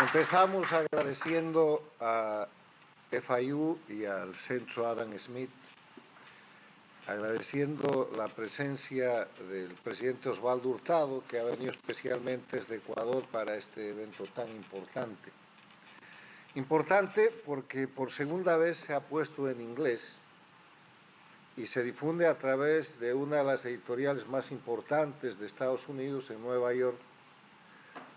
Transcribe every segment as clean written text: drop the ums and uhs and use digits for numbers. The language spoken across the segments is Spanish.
Empezamos agradeciendo a FIU y al Centro Adam Smith, agradeciendo la presencia del presidente Osvaldo Hurtado, que ha venido especialmente desde Ecuador para este evento tan importante. Importante porque por segunda vez se ha puesto en inglés y se difunde a través de una de las editoriales más importantes de Estados Unidos, en Nueva York,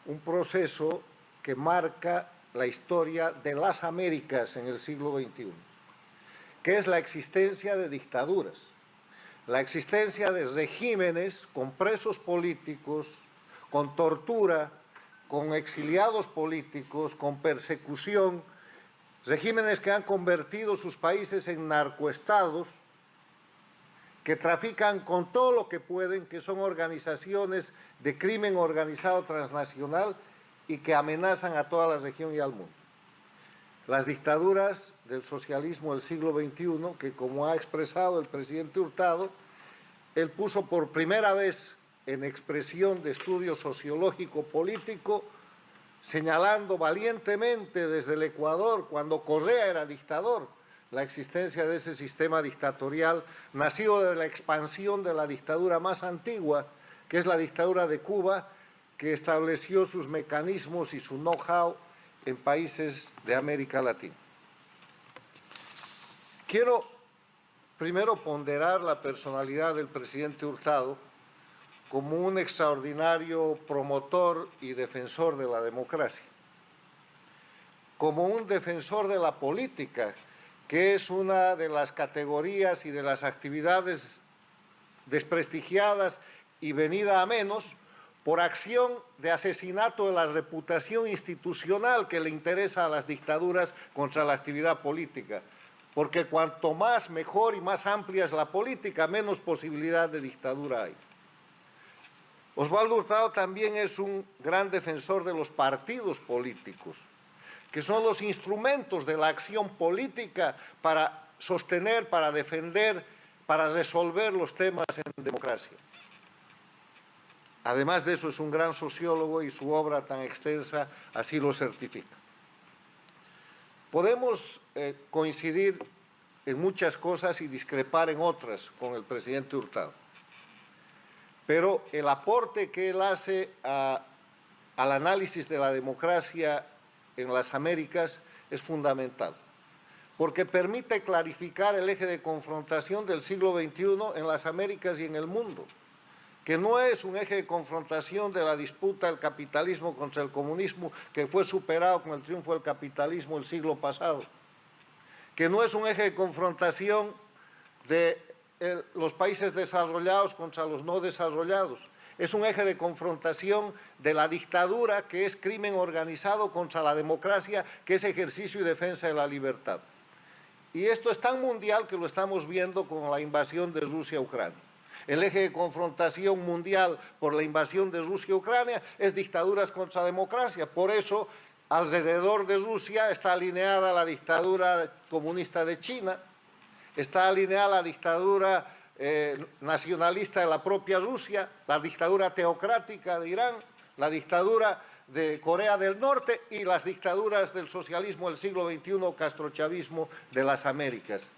un proceso que marca la historia de las Américas en el siglo XXI, que es la existencia de dictaduras, la existencia de regímenes con presos políticos, con tortura, con exiliados políticos, con persecución, regímenes que han convertido sus países en narcoestados, que trafican con todo lo que pueden, que son organizaciones de crimen organizado transnacional y que amenazan a toda la región y al mundo. Las dictaduras del socialismo del siglo XXI, que como ha expresado el presidente Hurtado, él puso por primera vez en expresión de estudio sociológico-político, señalando valientemente desde el Ecuador, cuando Correa era dictador, la existencia de ese sistema dictatorial nacido de la expansión de la dictadura más antigua, que es la dictadura de Cuba, que estableció sus mecanismos y su know-how en países de América Latina. Quiero primero ponderar la personalidad del presidente Hurtado como un extraordinario promotor y defensor de la democracia, como un defensor de la política, que es una de las categorías y de las actividades desprestigiadas y venida a menos por acción de asesinato de la reputación institucional que le interesa a las dictaduras contra la actividad política, porque cuanto más mejor y más amplia es la política, menos posibilidad de dictadura hay. Osvaldo Hurtado también es un gran defensor de los partidos políticos, que son los instrumentos de la acción política para sostener, para defender, para resolver los temas en democracia. Además de eso, es un gran sociólogo y su obra tan extensa así lo certifica. Podemos coincidir en muchas cosas y discrepar en otras con el presidente Hurtado, pero el aporte que él hace al análisis de la democracia en las Américas es fundamental, porque permite clarificar el eje de confrontación del siglo XXI en las Américas y en el mundo, que no es un eje de confrontación de la disputa del capitalismo contra el comunismo, que fue superado con el triunfo del capitalismo el siglo pasado, que no es un eje de confrontación de los países desarrollados contra los no desarrollados, es un eje de confrontación de la dictadura, que es crimen organizado, contra la democracia, que es ejercicio y defensa de la libertad. Y esto es tan mundial que lo estamos viendo con la invasión de Rusia a Ucrania. El eje de confrontación mundial por la invasión de Rusia a Ucrania es dictaduras contra democracia. Por eso, alrededor de Rusia está alineada la dictadura comunista de China, está alineada la dictadura nacionalista de la propia Rusia, la dictadura teocrática de Irán, la dictadura de Corea del Norte y las dictaduras del socialismo del siglo XXI, castrochavismo de las Américas.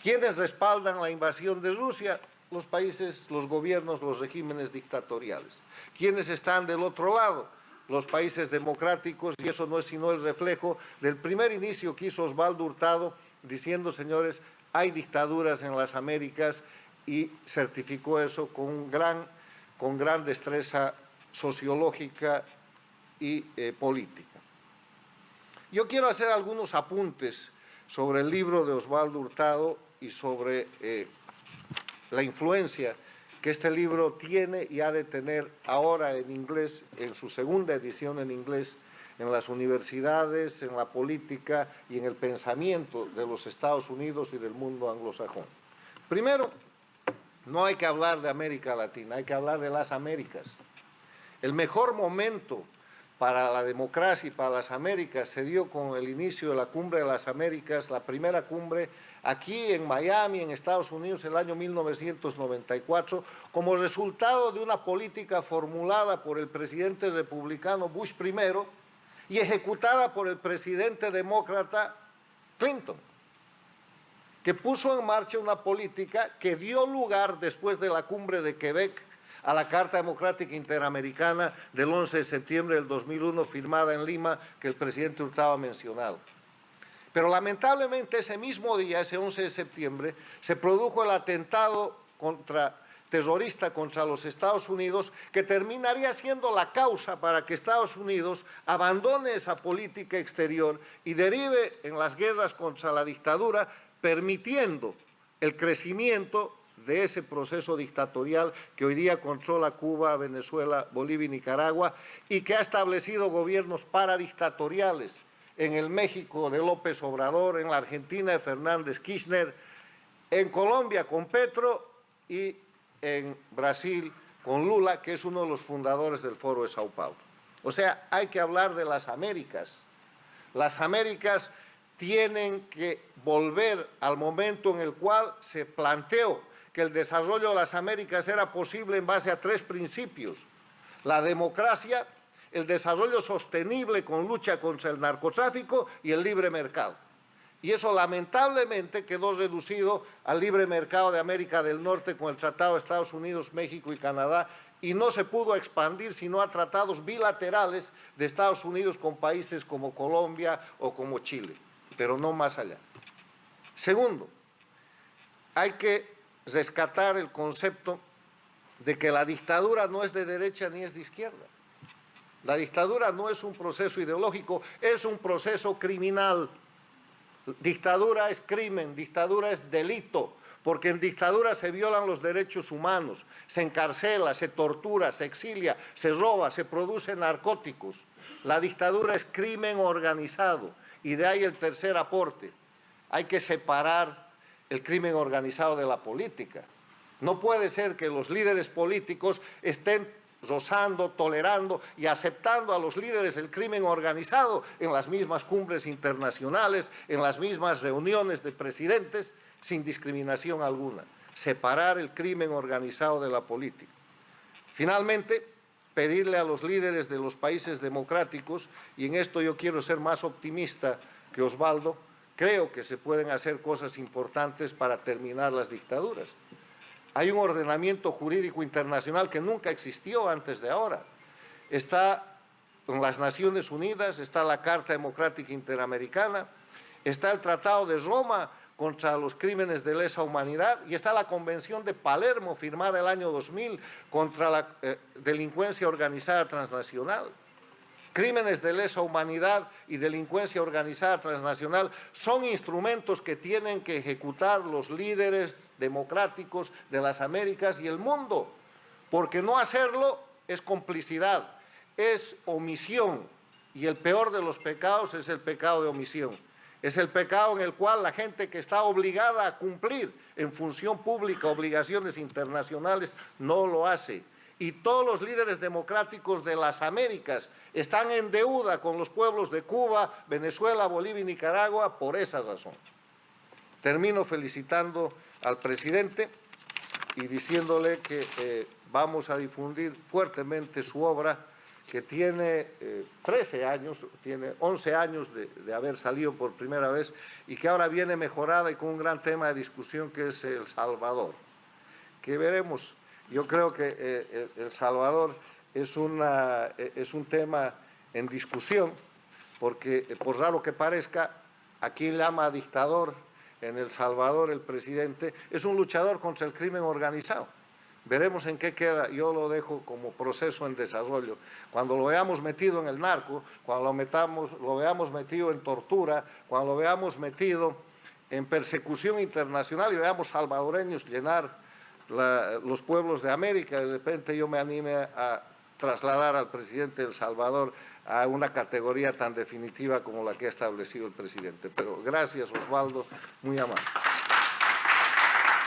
¿Quiénes respaldan la invasión de Rusia? Los países, los gobiernos, los regímenes dictatoriales. ¿Quiénes están del otro lado? Los países democráticos, y eso no es sino el reflejo del primer inicio que hizo Osvaldo Hurtado, diciendo, señores, hay dictaduras en las Américas, y certificó eso con gran destreza sociológica y política. Yo quiero hacer algunos apuntes sobre el libro de Osvaldo Hurtado y sobre la influencia que este libro tiene y ha de tener ahora en inglés, en su segunda edición en inglés, en las universidades, en la política y en el pensamiento de los Estados Unidos y del mundo anglosajón. Primero, no hay que hablar de América Latina, hay que hablar de las Américas. El mejor momento para la democracia y para las Américas se dio con el inicio de la Cumbre de las Américas, la primera cumbre aquí en Miami, en Estados Unidos, el año 1994, como resultado de una política formulada por el presidente republicano Bush I, y ejecutada por el presidente demócrata Clinton, que puso en marcha una política que dio lugar después de la cumbre de Quebec a la Carta Democrática Interamericana del 11 de septiembre del 2001, firmada en Lima, que el presidente Hurtado ha mencionado. Pero lamentablemente ese mismo día, ese 11 de septiembre, se produjo el atentado terrorista contra los Estados Unidos, que terminaría siendo la causa para que Estados Unidos abandone esa política exterior y derive en las guerras contra la dictadura, permitiendo el crecimiento de ese proceso dictatorial que hoy día controla Cuba, Venezuela, Bolivia y Nicaragua, y que ha establecido gobiernos paradictatoriales en el México de López Obrador, en la Argentina de Fernández Kirchner, en Colombia con Petro y en Brasil con Lula, que es uno de los fundadores del Foro de Sao Paulo. O sea, hay que hablar de las Américas. Las Américas tienen que volver al momento en el cual se planteó que el desarrollo de las Américas era posible en base a 3 principios: la democracia, el desarrollo sostenible con lucha contra el narcotráfico y el libre mercado. Y eso lamentablemente quedó reducido al libre mercado de América del Norte con el Tratado de Estados Unidos, México y Canadá, y no se pudo expandir sino a tratados bilaterales de Estados Unidos con países como Colombia o como Chile, pero no más allá. Segundo, hay que rescatar el concepto de que la dictadura no es de derecha ni es de izquierda. La dictadura no es un proceso ideológico, es un proceso criminal. Dictadura es crimen, dictadura es delito, porque en dictadura se violan los derechos humanos, se encarcela, se tortura, se exilia, se roba, se producen narcóticos. La dictadura es crimen organizado, y de ahí el tercer aporte. Hay que separar el crimen organizado de la política. No puede ser que los líderes políticos estén rozando, tolerando y aceptando a los líderes del crimen organizado en las mismas cumbres internacionales, en las mismas reuniones de presidentes, sin discriminación alguna. Separar el crimen organizado de la política. Finalmente, pedirle a los líderes de los países democráticos, y en esto yo quiero ser más optimista que Osvaldo, creo que se pueden hacer cosas importantes para terminar las dictaduras. Hay un ordenamiento jurídico internacional que nunca existió antes de ahora. Está en las Naciones Unidas, está la Carta Democrática Interamericana, está el Tratado de Roma contra los crímenes de lesa humanidad y está la Convención de Palermo, firmada el año 2000, contra la delincuencia organizada transnacional. Crímenes de lesa humanidad y delincuencia organizada transnacional son instrumentos que tienen que ejecutar los líderes democráticos de las Américas y el mundo, porque no hacerlo es complicidad, es omisión, y el peor de los pecados es el pecado de omisión. Es el pecado en el cual la gente que está obligada a cumplir en función pública obligaciones internacionales no lo hace. Y todos los líderes democráticos de las Américas están en deuda con los pueblos de Cuba, Venezuela, Bolivia y Nicaragua por esa razón. Termino felicitando al presidente y diciéndole que vamos a difundir fuertemente su obra, que tiene 13 años, tiene 11 años de haber salido por primera vez y que ahora viene mejorada y con un gran tema de discusión que es El Salvador, que veremos. Yo creo que El Salvador es un tema en discusión, porque por raro que parezca, a quien llama dictador en El Salvador el presidente, es un luchador contra el crimen organizado. Veremos en qué queda, yo lo dejo como proceso en desarrollo. Cuando lo veamos metido en el narco, cuando lo veamos metido en tortura, cuando lo veamos metido en persecución internacional y veamos salvadoreños llenar los pueblos de América, de repente yo me anime a trasladar al presidente de El Salvador a una categoría tan definitiva como la que ha establecido el presidente. Pero gracias, Osvaldo, muy amable.